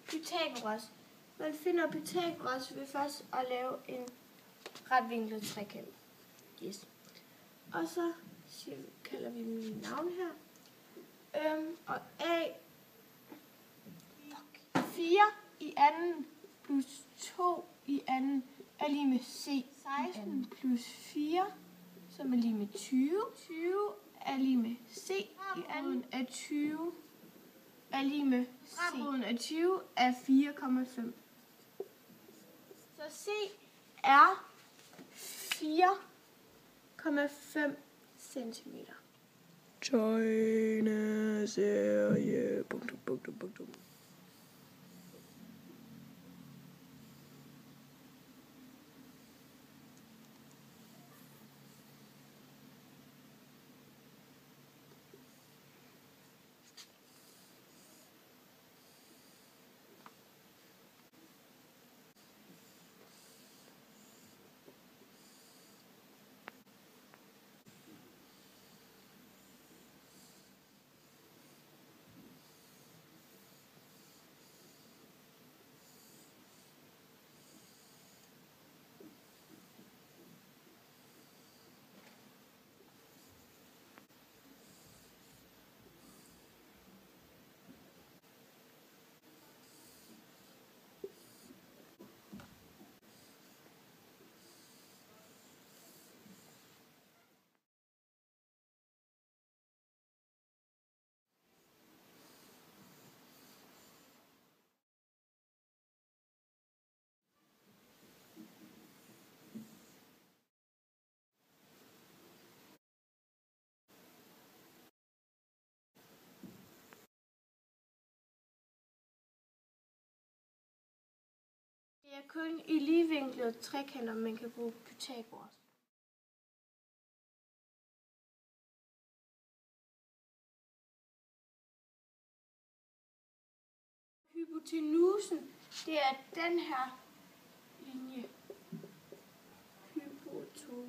Pythagoras. Man finder Pythagoras ved først at lave en retvinklet trekant. Yes. Og så kalder vi mine navn her. Og A 4 i anden plus 2 i anden er lige med C. 16 plus 4, som er lige med 20. 20 er lige med C i anden er 20 er lige med C. Roden af 20 er 4,5. Så C er 4,5 centimeter. Tegneserie. Det er kun i ligevinklede trekanter, man kan bruge Pythagoras. Hypotenusen, det er den her linje. Hypotenuse.